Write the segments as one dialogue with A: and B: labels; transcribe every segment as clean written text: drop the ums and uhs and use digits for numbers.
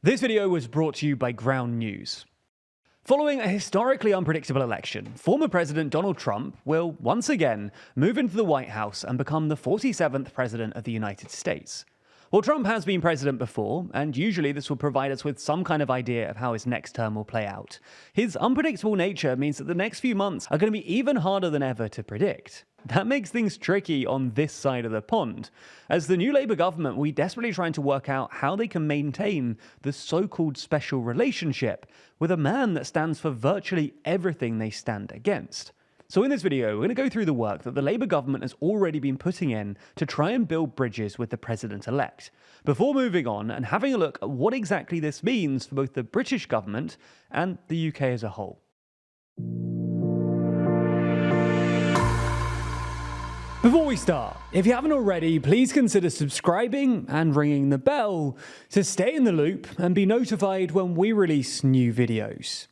A: This video was brought to you by Ground News. Following a historically unpredictable election, former President Donald Trump will once again move into the White House and become the 47th President of the United States. Well, Trump has been president before, and usually this will provide us with some kind of idea of how his next term will play out. His unpredictable nature means that the next few months are going to be even harder than ever to predict. That makes things tricky on this side of the pond, as the new Labour government will be desperately trying to work out how they can maintain the so-called special relationship with a man that stands for virtually everything they stand against. So in this video, we're going to go through the work that the Labour government has already been putting in to try and build bridges with the president-elect, before moving on and having a look at what exactly this means for both the British government and the UK as a whole. Before we start, if you haven't already, please consider subscribing and ringing the bell to stay in the loop and be notified when we release new videos.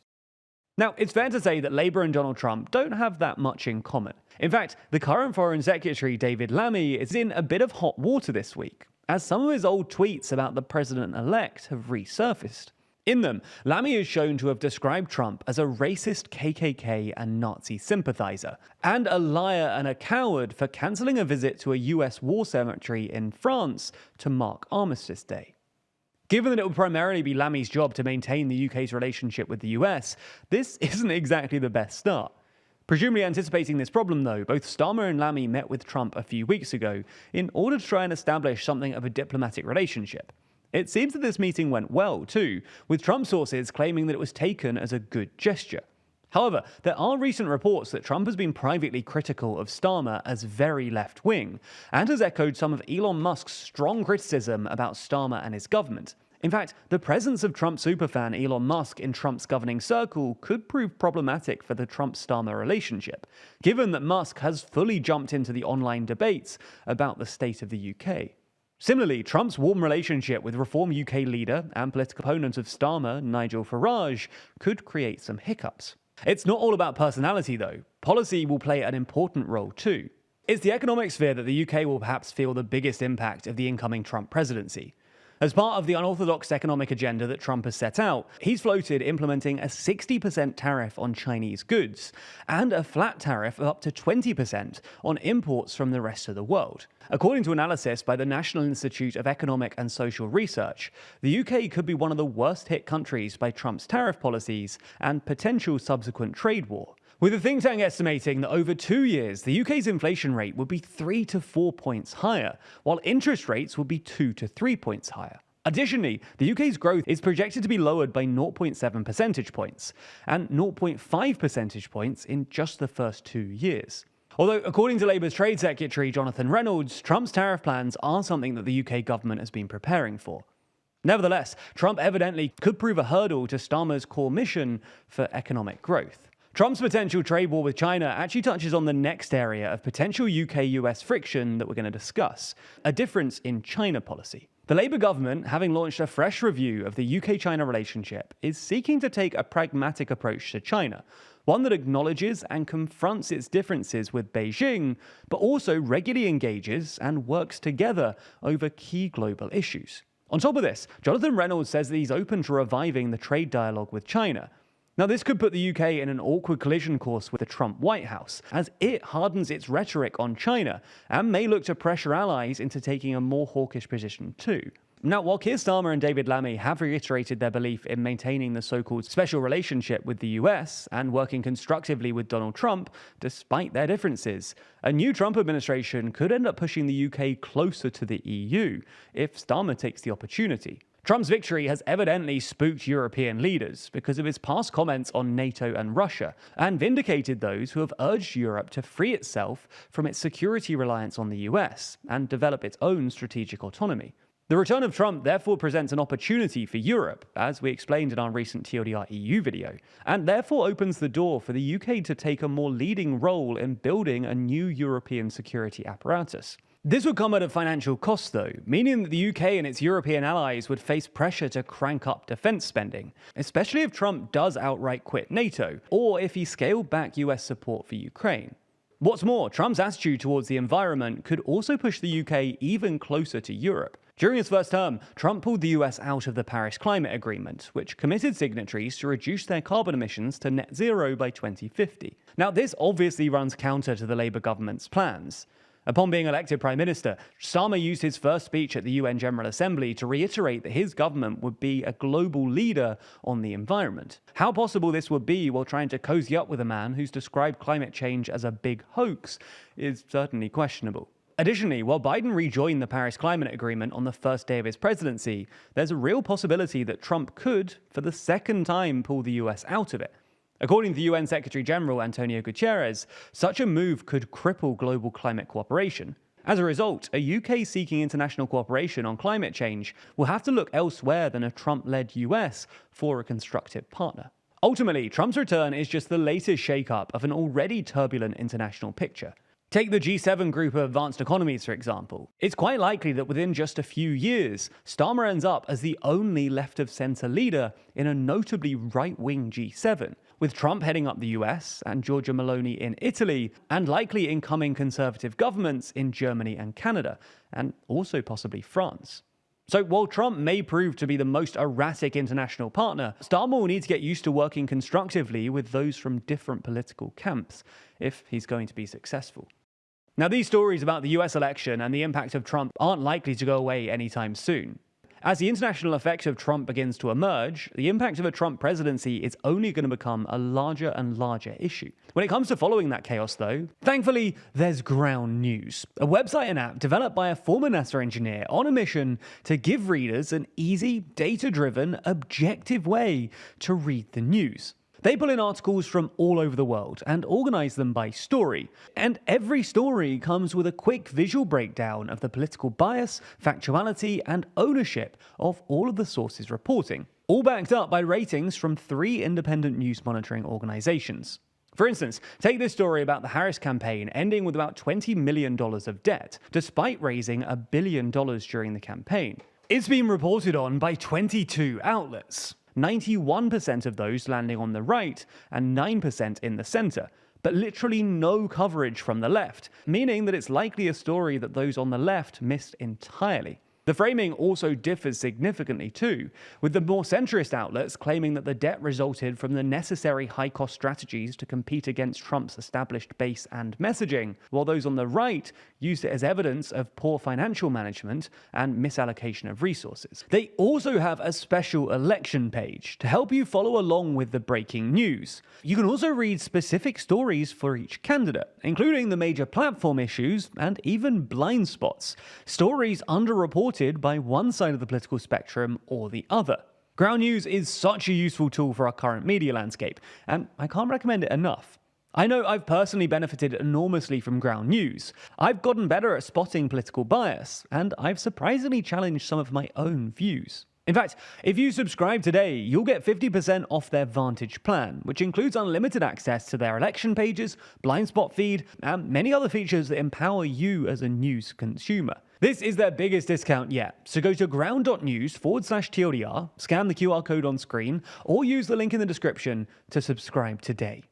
A: Now, it's fair to say that Labour and Donald Trump don't have that much in common. In fact, the current Foreign Secretary, David Lammy, is in a bit of hot water this week, as some of his old tweets about the president-elect have resurfaced. In them, Lammy is shown to have described Trump as a racist KKK and Nazi sympathizer, and a liar and a coward for cancelling a visit to a US war cemetery in France to mark Armistice Day. Given that it will primarily be Lammy's job to maintain the UK's relationship with the US, this isn't exactly the best start. Presumably anticipating this problem though, both Starmer and Lammy met with Trump a few weeks ago in order to try and establish something of a diplomatic relationship. It seems that this meeting went well too, with Trump sources claiming that it was taken as a good gesture. However, there are recent reports that Trump has been privately critical of Starmer as very left-wing, and has echoed some of Elon Musk's strong criticism about Starmer and his government. In fact, the presence of Trump superfan Elon Musk in Trump's governing circle could prove problematic for the Trump-Starmer relationship, given that Musk has fully jumped into the online debates about the state of the UK. Similarly, Trump's warm relationship with Reform UK leader and political opponent of Starmer, Nigel Farage, could create some hiccups. It's not all about personality though. Policy will play an important role too. It's the economic sphere that the UK will perhaps feel the biggest impact of the incoming Trump presidency. As part of the unorthodox economic agenda that Trump has set out, he's floated implementing a 60% tariff on Chinese goods and a flat tariff of up to 20% on imports from the rest of the world. According to analysis by the National Institute of Economic and Social Research, the UK could be one of the worst hit countries by Trump's tariff policies and potential subsequent trade war, with the think tank estimating that over 2 years, the UK's inflation rate would be 3 to 4 points higher, while interest rates would be 2 to 3 points higher. Additionally, the UK's growth is projected to be lowered by 0.7 percentage points, and 0.5 percentage points in just the first 2 years. Although, according to Labour's Trade Secretary Jonathan Reynolds, Trump's tariff plans are something that the UK government has been preparing for. Nevertheless, Trump evidently could prove a hurdle to Starmer's core mission for economic growth. Trump's potential trade war with China actually touches on the next area of potential UK-US friction that we're going to discuss, a difference in China policy. The Labour government, having launched a fresh review of the UK-China relationship, is seeking to take a pragmatic approach to China, one that acknowledges and confronts its differences with Beijing, but also regularly engages and works together over key global issues. On top of this, Jonathan Reynolds says that he's open to reviving the trade dialogue with China. Now, this could put the UK in an awkward collision course with the Trump White House, as it hardens its rhetoric on China and may look to pressure allies into taking a more hawkish position too. Now, while Keir Starmer and David Lammy have reiterated their belief in maintaining the so-called special relationship with the US and working constructively with Donald Trump, despite their differences, a new Trump administration could end up pushing the UK closer to the EU if Starmer takes the opportunity. Trump's victory has evidently spooked European leaders because of his past comments on NATO and Russia, and vindicated those who have urged Europe to free itself from its security reliance on the US and develop its own strategic autonomy. The return of Trump therefore presents an opportunity for Europe, as we explained in our recent TLDR EU video, and therefore opens the door for the UK to take a more leading role in building a new European security apparatus. This would come at a financial cost though, meaning that the UK and its European allies would face pressure to crank up defense spending, especially if Trump does outright quit NATO, or if he scaled back US support for Ukraine. What's more, Trump's attitude towards the environment could also push the UK even closer to Europe. During his first term, Trump pulled the US out of the Paris Climate Agreement, which committed signatories to reduce their carbon emissions to net zero by 2050. Now, this obviously runs counter to the Labour government's plans. Upon being elected Prime Minister, Starmer used his first speech at the UN General Assembly to reiterate that his government would be a global leader on the environment. How possible this would be while trying to cozy up with a man who's described climate change as a big hoax is certainly questionable. Additionally, while Biden rejoined the Paris Climate Agreement on the first day of his presidency, there's a real possibility that Trump could, for the second time, pull the US out of it. According to the UN Secretary General Antonio Guterres, such a move could cripple global climate cooperation. As a result, a UK seeking international cooperation on climate change will have to look elsewhere than a Trump-led US for a constructive partner. Ultimately, Trump's return is just the latest shakeup of an already turbulent international picture. Take the G7 group of advanced economies, for example. It's quite likely that within just a few years, Starmer ends up as the only left-of-center leader in a notably right-wing G7, with Trump heading up the US and Giorgia Meloni in Italy, and likely incoming conservative governments in Germany and Canada, and also possibly France. So while Trump may prove to be the most erratic international partner, Starmer will need to get used to working constructively with those from different political camps if he's going to be successful. Now, these stories about the US election and the impact of Trump aren't likely to go away anytime soon. As the international effect of Trump begins to emerge, the impact of a Trump presidency is only going to become a larger and larger issue. When it comes to following that chaos, though, thankfully, there's Ground News, a website and app developed by a former NASA engineer on a mission to give readers an easy, data-driven, objective way to read the news. They pull in articles from all over the world and organize them by story. And every story comes with a quick visual breakdown of the political bias, factuality, and ownership of all of the sources reporting, all backed up by ratings from 3 independent news monitoring organizations. For instance, take this story about the Harris campaign ending with about $20 million of debt, despite raising $1 billion during the campaign. It's been reported on by 22 outlets. 91% of those landing on the right and 9% in the center, but literally no coverage from the left, meaning that it's likely a story that those on the left missed entirely. The framing also differs significantly too, with the more centrist outlets claiming that the debt resulted from the necessary high-cost strategies to compete against Trump's established base and messaging, while those on the right used it as evidence of poor financial management and misallocation of resources. They also have a special election page to help you follow along with the breaking news. You can also read specific stories for each candidate, including the major platform issues and even blind spots, stories underreported by one side of the political spectrum or the other. Ground News is such a useful tool for our current media landscape, and I can't recommend it enough. I know I've personally benefited enormously from Ground News. I've gotten better at spotting political bias, and I've surprisingly challenged some of my own views. In fact, if you subscribe today, you'll get 50% off their Vantage plan, which includes unlimited access to their election pages, blind spot feed, and many other features that empower you as a news consumer. This is their biggest discount yet, so go to ground.news/TLDR, scan the QR code on screen, or use the link in the description to subscribe today.